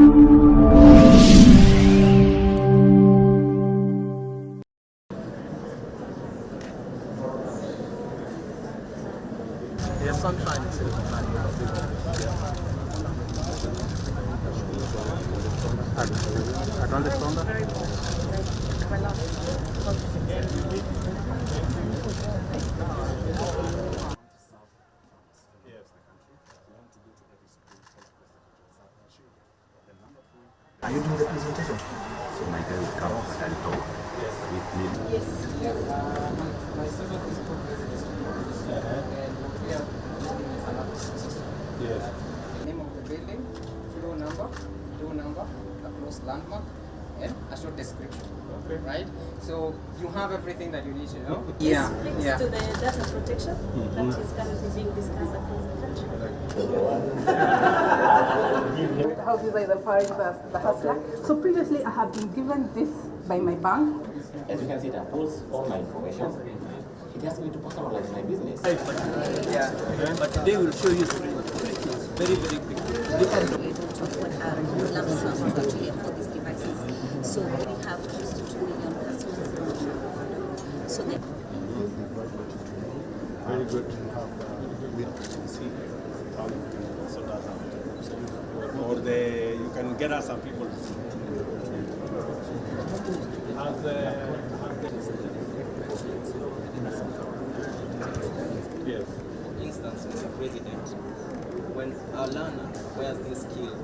Yeah, sunshine is in the back. Are you doing the presentation? So my guy will come and talk with me. Yes. Yes. Name of the building, floor number, door number, a close landmark, and a short description. Okay. Right? So you have everything that you need to know. This links to the data protection that is currently being discussed across the country. How do they define the hustler? So previously I have been given this by my bank. As you can see, it pulls all my information. It asks me to personalize my business. Yeah. But today we'll show you very, very quick. Able to afford a lump sum actually for these devices. So we have close to 2 million customers in the So that Very good to have see how you can sort that out. Or you can get us some people. Yes. For instance, Mr. President, when a learner wears this skill,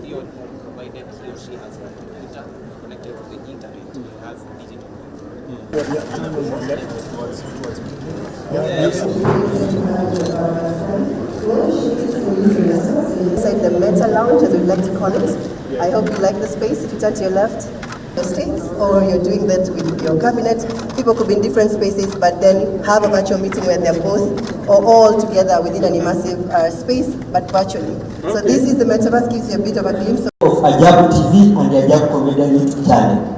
he or provided he or she has a computer connected to the internet, he has digital. Inside the Meta Lounge, as we like to call it. I hope you like the space. If you turn to your left, the states, or you're doing that with your cabinet, people could be in different spaces, but then have a virtual meeting where they're both or all together within an immersive space, but virtually. Okay. So this is the Metaverse, gives you a bit of a glimpse of Ajabu TV and Ajabu Comedian YouTube channel.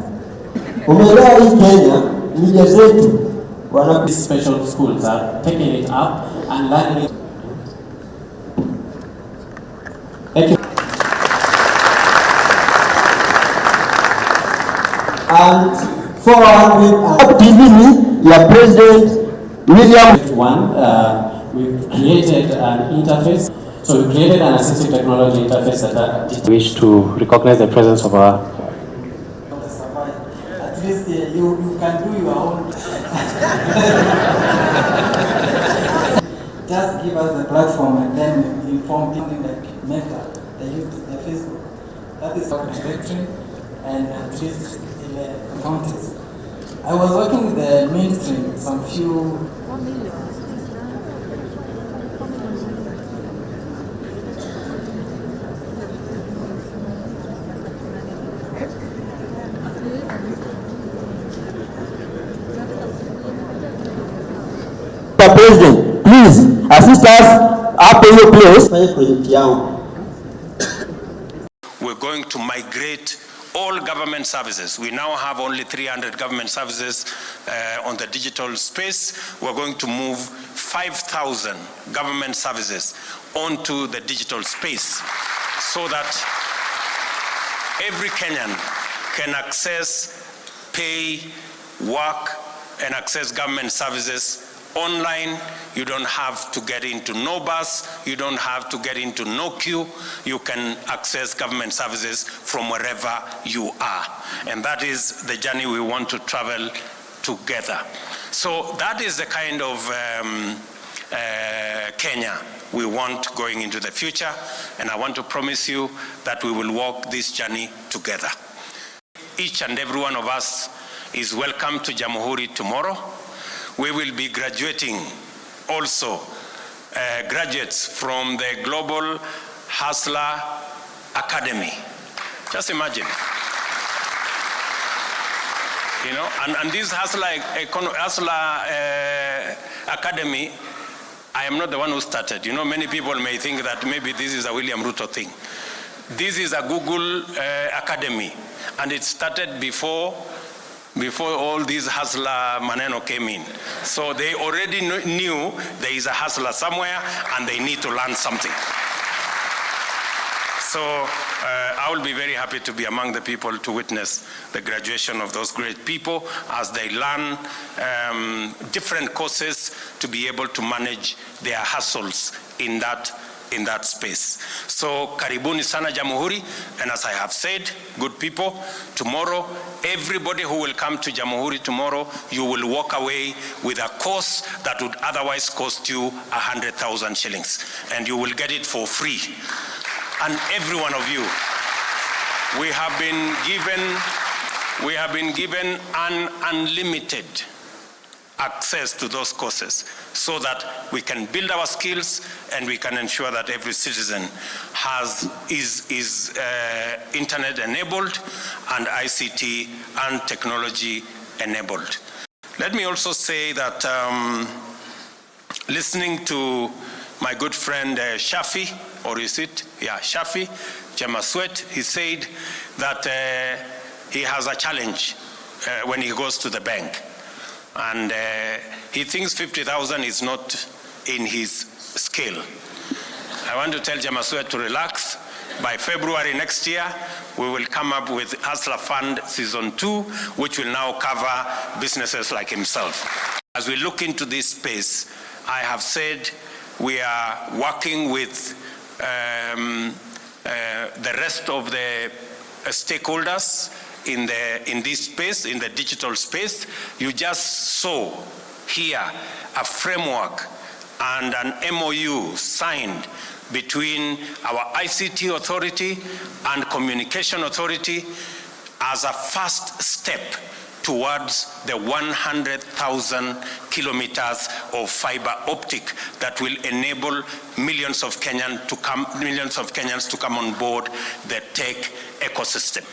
Umeelewa hii Kenya, media zetu wana these special schools are taking it up and learning it. Thank you. And forward with TV, your President William. We've created an interface. So we created an assistive technology interface that wish to recognize the presence of our. At least you can do your own. Just give us the platform and then inform something like Meta, the Facebook. That is our directory and at least in the counties. I was working with the mainstream some few. Mr. President, please assist us up in your place. We're going to migrate all government services. We now have only 300 government services on the digital space. We're going to move 5,000 government services onto the digital space so that every Kenyan can access, pay, work, and access government services online. You don't have to get into no bus, you don't have to get into no queue. You can access government services from wherever you are. And that is the journey we want to travel together. So that is the kind of Kenya we want going into the future. And I want to promise you that we will walk this journey together. Each and every one of us is welcome to Jamhuri tomorrow. We will be graduating also graduates from the Global Hustler Academy. Just imagine. You know, and this Hustler Academy, I am not the one who started. You know, many people may think that maybe this is a William Ruto thing. This is a Google Academy, and it started before all these hustler maneno came in. So they already knew there is a hustler somewhere and they need to learn something. So I will be very happy to be among the people to witness the graduation of those great people as they learn different courses to be able to manage their hustles in that space. So karibuni sana Jamhuri, and as I have said, good people, tomorrow everybody who will come to Jamhuri tomorrow, you will walk away with a course that would otherwise cost you 100,000 shillings, and you will get it for free. And every one of you, we have been given an unlimited access to those courses so that we can build our skills and we can ensure that every citizen is internet enabled and ICT and technology enabled. Let me also say that listening to my good friend Shafi, or is it? Yeah, Shafi Jemaswet, he said that he has a challenge when he goes to the bank. And he thinks 50,000 is not in his scale. I want to tell Jemaswet to relax. By February next year, we will come up with Hustler Fund Season 2, which will now cover businesses like himself. As we look into this space, I have said we are working with the rest of the stakeholders in this space, in the digital space. You just saw here a framework and an MOU signed between our ICT authority and communication authority as a first step towards the 100,000 kilometers of fiber optic that will enable millions of Kenyans to come on board the tech ecosystem.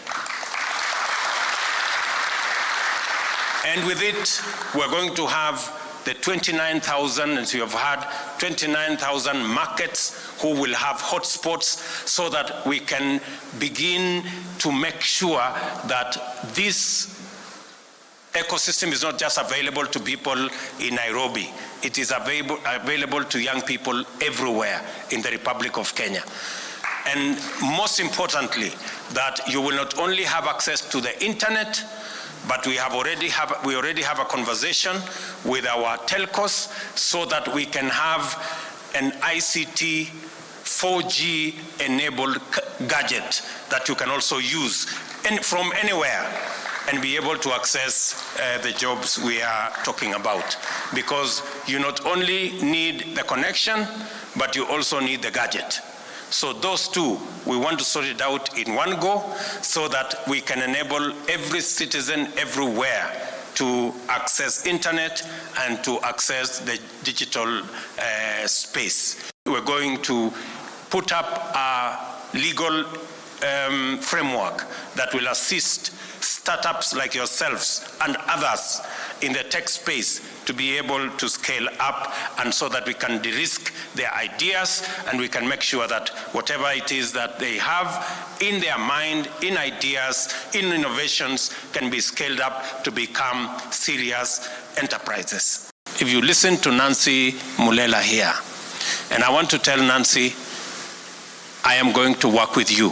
And with it, we're going to have the 29,000, as you have heard, 29,000 markets who will have hotspots so that we can begin to make sure that this ecosystem is not just available to people in Nairobi. It is available to young people everywhere in the Republic of Kenya. And most importantly, that you will not only have access to the internet, but we already have a conversation with our telcos so that we can have an ICT 4G enabled gadget that you can also use from anywhere and be able to access the jobs we are talking about. Because you not only need the connection, but you also need the gadget. So those two, we want to sort it out in one go so that we can enable every citizen everywhere to access internet and to access the digital space. We're going to put up a legal framework that will assist startups like yourselves and others in the tech space to be able to scale up, and so that we can de-risk their ideas and we can make sure that whatever it is that they have in their mind, in ideas, in innovations, can be scaled up to become serious enterprises. If you listen to Nancy Mulela here, and I want to tell Nancy, I am going to work with you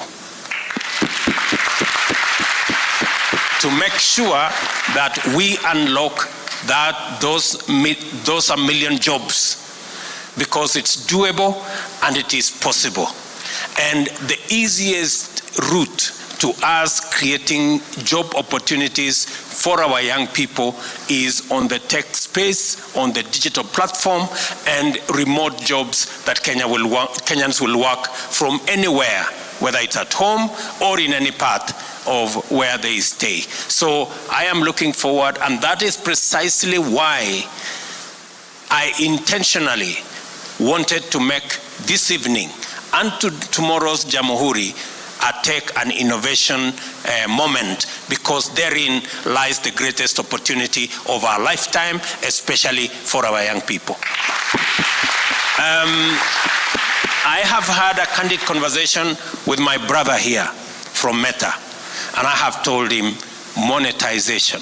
to make sure that we unlock those a million jobs, because it's doable and it is possible. And the easiest route to us creating job opportunities for our young people is on the tech space, on the digital platform, and remote jobs that Kenyans will work from anywhere, whether it's at home or in any part of where they stay. So I am looking forward, and that is precisely why I intentionally wanted to make this evening and tomorrow's Jamhuri a tech and innovation moment, because therein lies the greatest opportunity of our lifetime, especially for our young people. I have had a candid conversation with my brother here from Meta, and I have told him monetization.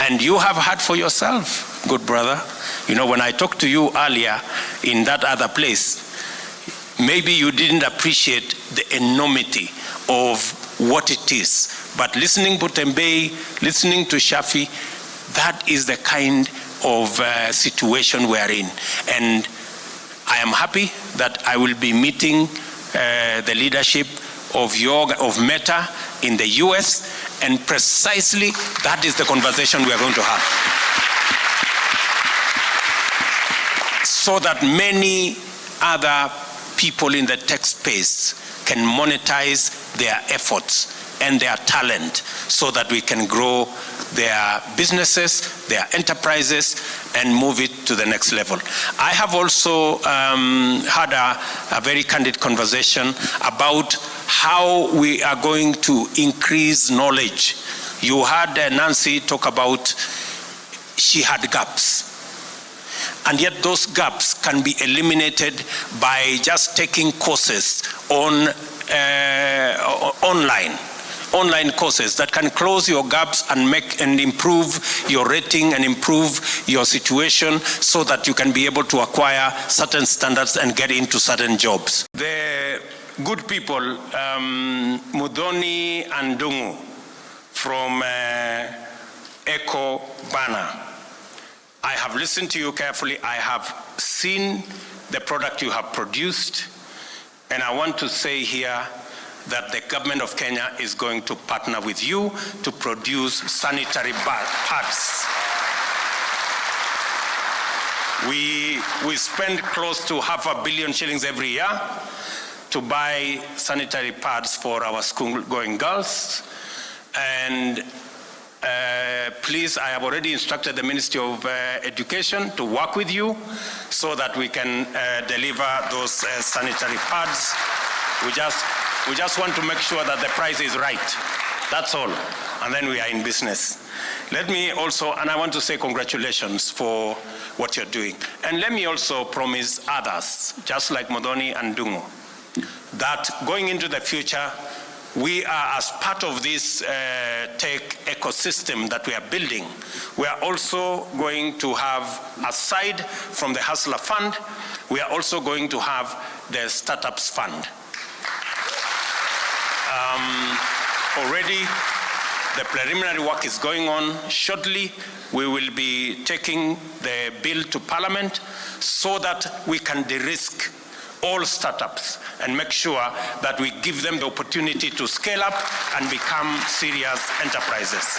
And you have heard for yourself, good brother. You know, when I talked to you earlier in that other place, maybe you didn't appreciate the enormity of what it is. But listening to Tembei, listening to Shafi, that is the kind of situation we are in. And I am happy that I will be meeting the leadership of Meta in the US, and precisely that is the conversation we are going to have. So that many other people in the tech space can monetize their efforts and their talent, so that we can grow their businesses, their enterprises, and move it to the next level. I have also had a very candid conversation about how we are going to increase knowledge. You heard Nancy talk about she had gaps. And yet those gaps can be eliminated by just taking courses on online courses that can close your gaps and make and improve your rating and improve your situation, so that you can be able to acquire certain standards and get into certain jobs. The good people, Mudhoni and Dungu from Eco Bana, I have listened to you carefully. I have seen the product you have produced, and I want to say here that the government of Kenya is going to partner with you to produce sanitary pads. We spend close to $500 million shillings every year to buy sanitary pads for our school-going girls. And please, I have already instructed the Ministry of Education to work with you so that we can deliver those sanitary pads. We just want to make sure that the price is right. That's all. And then we are in business. Let me also, and I want to say congratulations for what you're doing. And let me also promise others, just like Modoni and Dungo, that going into the future, we are, as part of this tech ecosystem that we are building, we are also going to have, aside from the Hustler Fund, we are also going to have the Startups Fund. Already, the preliminary work is going on. Shortly, we will be taking the bill to Parliament so that we can de-risk all startups and make sure that we give them the opportunity to scale up and become serious enterprises.